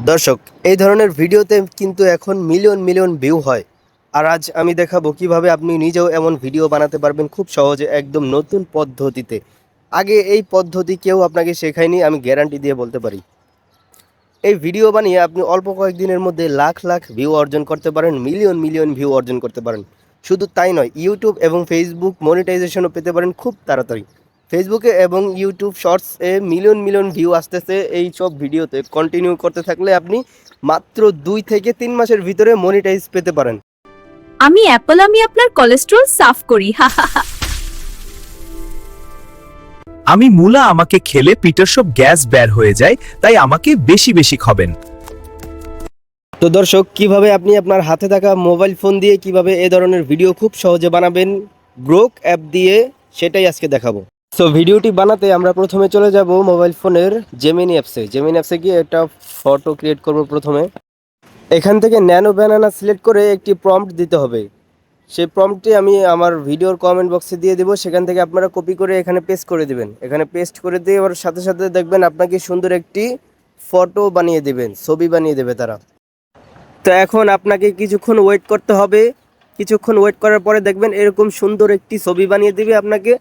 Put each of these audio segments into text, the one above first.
দর্শক, এই ধরনের ভিডিওতে কিন্তু এখন মিলিয়ন মিলিয়ন ভিউ হয়। আর আজ আমি দেখাবো কিভাবে আপনি নিজেও এমন ভিডিও বানাতে পারবেন খুব সহজে, একদম নতুন পদ্ধতিতে। আগে এই পদ্ধতি কেউ আপনাকে শেখায়নি, আমি গ্যারান্টি দিয়ে বলতে পারি। এই ভিডিও বানিয়ে আপনি অল্প কয়েকদিনের মধ্যে লাখ লাখ ভিউ অর্জন করতে পারেন, মিলিয়ন মিলিয়ন ভিউ অর্জন করতে পারেন। শুধু তাই নয়, ইউটিউব এবং ফেসবুক মনিটাইজেশনও পেতে পারেন খুব তাড়াতাড়ি। ফেসবুকে এবং ইউটিউব শর্টসে মিলিয়ন মিলিয়ন ভিউ আসতেছে। এই সব ভিডিওতে কন্টিনিউ করতে থাকলে আপনি মাত্র 2 থেকে 3 মাসের ভিতরে মনিটাইজ পেতে পারেন। আমি আপনার কোলেস্টেরল সাফ করি। হা হা হা। আমি মূলা আমাকে খেলে পিটার সব গ্যাস বের হয়ে যায়, তাই আমাকে বেশি বেশি খাবেন। তো দর্শক, কিভাবে আপনি আপনার হাতে থাকা মোবাইল ফোন দিয়ে কিভাবে এ ধরনের ভিডিও খুব সহজে বানাবেন গ্রোক অ্যাপ দিয়ে, সেটাই আজকে দেখাবো। সো ভিডিওটি বানাতে আমরা প্রথমে চলে যাব মোবাইল ফোনের জেমিনি অ্যাপসে গিয়ে একটা ফটো ক্রিয়েট করব। প্রথমে এখান থেকে ন্যানো ব্যানানা সিলেক্ট করে একটি প্রম্পট দিতে হবে। সেই প্রম্পটটি আমি আমার ভিডিওর কমেন্ট বক্সে দিয়ে দেবো, সেখান থেকে আপনারা কপি করে এখানে পেস্ট করে দেবেন। এখানে পেস্ট করে দিয়ে এবার সাথে সাথে দেখবেন আপনাকে সুন্দর একটি ফটো বানিয়ে দেবেন, ছবি বানিয়ে দেবে তারা। তো এখন আপনাকে কিছুক্ষণ ওয়েট করতে হবে। কিছুক্ষণ ওয়েট করার পরে দেখবেন এরকম সুন্দর একটি ছবি বানিয়ে দিবে আপনাকে।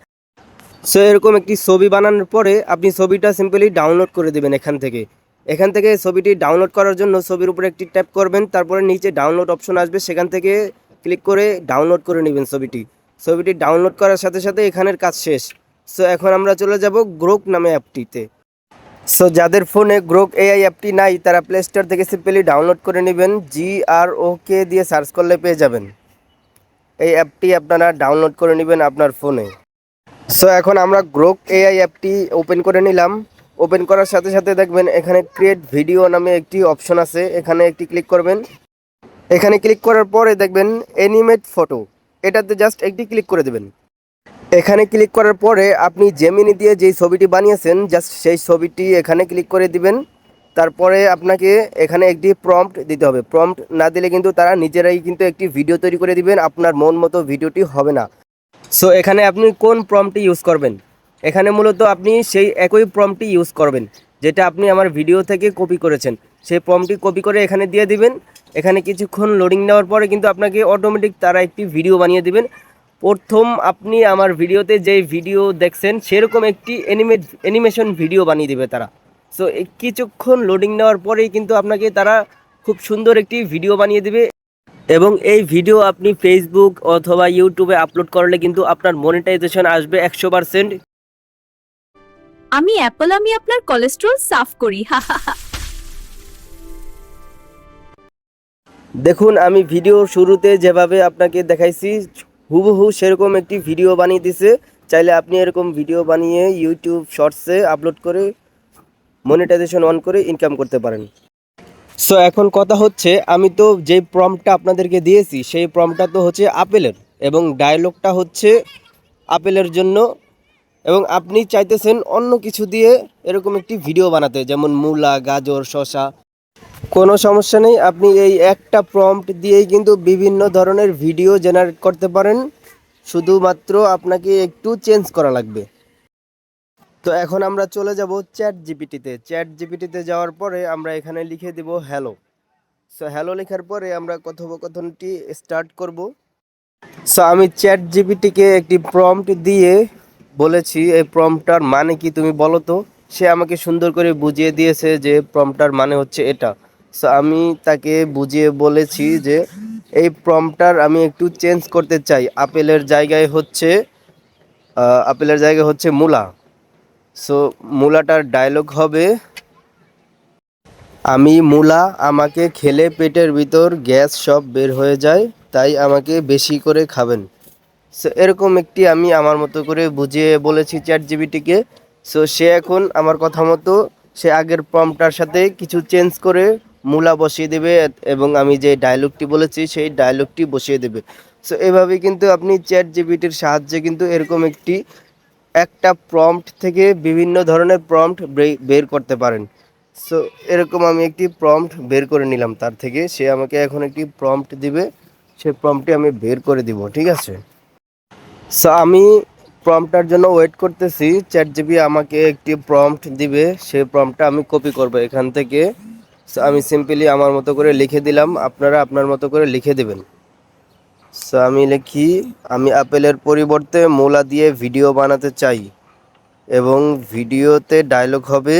সো এরকম একটি ছবি বানানোর পরে আপনি ছবিটা সিম্পলি ডাউনলোড করে দেবেন এখান থেকে ছবিটি ডাউনলোড করার জন্য ছবির উপরে একটি ট্যাপ করবেন, তারপরে নিচে ডাউনলোড অপশন আসবে, সেখান থেকে ক্লিক করে ডাউনলোড করে নেবেন ছবিটি ডাউনলোড করার সাথে সাথে এখানের কাজ শেষ। সো এখন আমরা চলে যাব গ্রোক নামে অ্যাপটিতে। সো যাদের ফোনে গ্রোক এআই অ্যাপটি নাই তারা প্লে স্টোর থেকে সিম্পলি ডাউনলোড করে নেবেন। GROK দিয়ে সার্চ করলে পেয়ে যাবেন। এই অ্যাপটি আপনারা ডাউনলোড করে নেবেন আপনার ফোনে। সো এখন আমরা গ্রোক এআই অ্যাপটি ওপেন করে নিলাম। ওপেন করার সাথে সাথে দেখবেন এখানে ক্রিয়েট ভিডিও নামে একটি অপশন আছে, এখানে একটি ক্লিক করবেন। এখানে ক্লিক করার পরে দেখবেন অ্যানিমেট ফটো, এটাতে জাস্ট একটি ক্লিক করে দেবেন। এখানে ক্লিক করার পরে আপনি জেমিনি দিয়ে যেই ছবিটি বানিয়েছেন জাস্ট সেই ছবিটি এখানে ক্লিক করে দিবেন। তারপরে আপনাকে এখানে একটি প্রম্পট দিতে হবে। প্রম্পট না দিলে কিন্তু তারা নিজেরাই কিন্তু একটি ভিডিও তৈরি করে দিবেন, আপনার মন মতো ভিডিওটি হবে না। সো এখানে আপনি কোন প্রম্পটটি ইউজ করবেন, এখানে মূলত আপনি সেই একই প্রম্পটটি ইউজ করবেন যেটা আপনি আমার ভিডিও থেকে কপি করেছেন। সেই প্রম্পটটি কপি করে এখানে দিয়ে দিবেন। এখানে কিছুক্ষণ লোডিং নেওয়ার পরে কিন্তু আপনাকে অটোমেটিক তারা একটি ভিডিও বানিয়ে দিবেন। প্রথম আপনি আমার ভিডিওতে যেই ভিডিও দেখছেন সেরকম একটি অ্যানিমেশন ভিডিও বানিয়ে দেবে তারা। সো কিছুক্ষণ লোডিং নেওয়ার পরেই কিন্তু আপনাকে তারা খুব সুন্দর একটি ভিডিও বানিয়ে দেবে, এবং এই ভিডিও আপনি ফেসবুক অথবা ইউটিউবে আপলোড করলে কিন্তু আপনার মনিটাইজেশন আসবে 100%। আমি আপনার কোলেস্টেরল সাফ করি। হা হা হা। দেখুন, আমি ভিডিওর শুরুতে যেভাবে আপনাকে দেখাইছি হুবহু সেরকম একটি ভিডিও বানিয়ে দিছে। চাইলে আপনি এরকম ভিডিও বানিয়ে ইউটিউব শর্টসে আপলোড করে মনিটাইজেশন অন করে ইনকাম করতে পারেন। সো এখন কথা হচ্ছে, আমি তো যে প্রম্পটটা আপনাদেরকে দিয়েছি সেই প্রম্পটটা তো হচ্ছে আপেলের, এবং ডায়লগটা হচ্ছে আপেলের জন্য, এবং আপনি চাইতেছেন অন্য কিছু দিয়ে এরকম একটি ভিডিও বানাতে, যেমন মূলা, গাজর, শসা। কোনো সমস্যা নেই, আপনি এই একটা প্রম্পট দিয়েই কিন্তু বিভিন্ন ধরনের ভিডিও জেনারেট করতে পারেন। শুধুমাত্র আপনাকে একটু চেঞ্জ করা লাগবে। তো এখন আমরা চলে যাব চ্যাট জিপিটিতে যাওয়ার পরে আমরা এখানে লিখে দেব হ্যালো। সো হ্যালো লেখার পরে আমরা কথোপকথনটি স্টার্ট করব। সো আমি চ্যাট জিপিটিকে একটি প্রম্পট দিয়ে বলেছি এই প্রম্পটটার মানে কি তুমি বলো তো। সে আমাকে সুন্দর করে বুঝিয়ে দিয়েছে যে প্রম্পটটার মানে হচ্ছে এটা। সো আমি তাকে বুঝিয়ে বলেছি যে এই প্রম্পটটার আমি একটু চেঞ্জ করতে চাই, আপেলের জায়গায় হচ্ছে মূলা। সো মূলাটার ডায়লগ হবে, আমি মূলা আমাকে খেলে পেটের ভিতর গ্যাস সব বের হয়ে যায়, তাই আমাকে বেশি করে খাবেন। সো এরকম একটি আমি আমার মতো করে বুঝিয়ে বলেছি চ্যাট জিপিটিকে। সো সে এখন আমার কথা মতো সে আগের প্রম্পটার সাথে কিছু চেঞ্জ করে মূলা বসিয়ে দেবে, এবং আমি যে ডায়লগটি বলেছি সেই ডায়লগটি বসিয়ে দেবে। সো এভাবেই কিন্তু আপনি চ্যাট জিপিটির সাহায্যে কিন্তু এরকম একটা প্রম্পট থেকে বিভিন্ন ধরনের প্রম্পট বের করতে পারেন। সো এরকম আমি একটি প্রম্পট বের করে নিলাম তার থেকে, সে আমাকে এখন একটি প্রম্পট দিবে, সে প্রম্পটটি আমি বের করে দিব, ঠিক আছে। সো আমি প্রম্পটার জন্য ওয়েট করতেছি, চ্যাট জিপি আমাকে একটি প্রম্পট দিবে, সেই প্রম্পটটা আমি কপি করব এখান থেকে। সো আমি সিম্পলি আমার মতো করে লিখে দিলাম, আপনারা আপনার মতো করে লিখে দেবেন। সো আমি লিখি, আমি আপেলের পরিবর্তে মূলা দিয়ে ভিডিও বানাতে চাই এবং ভিডিওতে ডায়লগ হবে,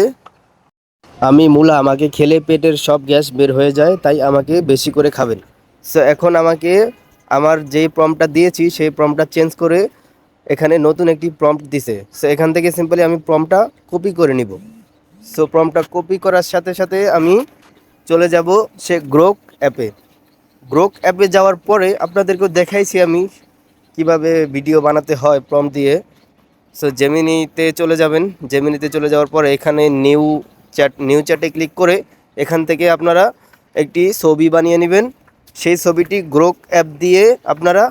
আমি মূলা, আমাকে খেলে পেটের সব গ্যাস বের হয়ে যায়, তাই আমাকে বেশি করে খাবেন। সো এখন আমাকে আমার যেই প্রম্পটটা দিয়েছি সেই প্রম্পটটা চেঞ্জ করে এখানে নতুন একটি প্রম্পট দিছে। সো এখান থেকে সিম্পলি আমি প্রম্পটটা কপি করে নিব। সো প্রম্পটটা কপি করার সাথে সাথে আমি চলে যাব সে গ্রোক অ্যাপে। গ্রোক অ্যাপে যাওয়ার পরে আপনাদেরকেও দেখাইছি আমি কিভাবে ভিডিও বানাতে হয় প্রম্পট দিয়ে। সো জেমিনিতে চলে যাবেন, জেমিনিতে চলে যাওয়ার পরে এখানে নিউ চ্যাটে ক্লিক করে এখান থেকে আপনারা একটি ছবি বানিয়ে নেবেন। সেই ছবিটি গ্রোক অ্যাপ দিয়ে আপনারা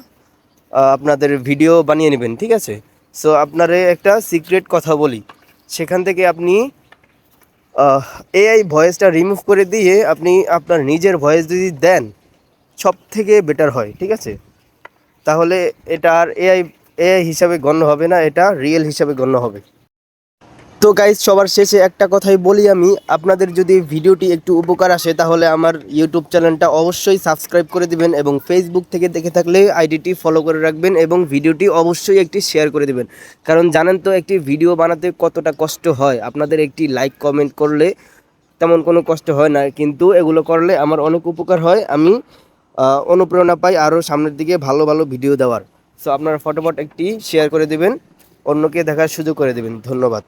আপনাদের ভিডিও বানিয়ে নেবেন, ঠিক আছে। সো আপনারে একটা সিক্রেট কথা বলি, সেখান থেকে আপনি এআই ভয়েসটা রিমুভ করে দিয়ে আপনি আপনার নিজের ভয়েস যদি দেন সব থেকে বেটার হয়, ঠিক আছে। তাহলে এটা আর এআই এআই হিসাবে গণ্য হবে না, এটা রিয়েল হিসাবে গণ্য হবে। তো গাইজ, সবার শেষে একটা কথাই বলি আমি, আপনাদের যদি ভিডিওটি একটু উপকার আসে তাহলে আমার ইউটিউব চ্যানেলটা অবশ্যই সাবস্ক্রাইব করে দিবেন এবং ফেসবুক থেকে দেখে থাকলে আইডিটি ফলো করে রাখবেন এবং ভিডিওটি অবশ্যই একটি শেয়ার করে দিবেন। কারণ জানেন তো একটি ভিডিও বানাতে কতটা কষ্ট হয়, আপনাদের একটি লাইক কমেন্ট করলে তেমন কোনো কষ্ট হয় না, কিন্তু এগুলো করলে আমার অনেক উপকার হয়, আমি অনুপ্রেরণা পাই আরও সামনের দিকে ভালো ভালো ভিডিও দেওয়ার। সো আপনারা ফটোফট একটি শেয়ার করে দিবেন, অন্যকে দেখার সুযোগ করে দেবেন। ধন্যবাদ।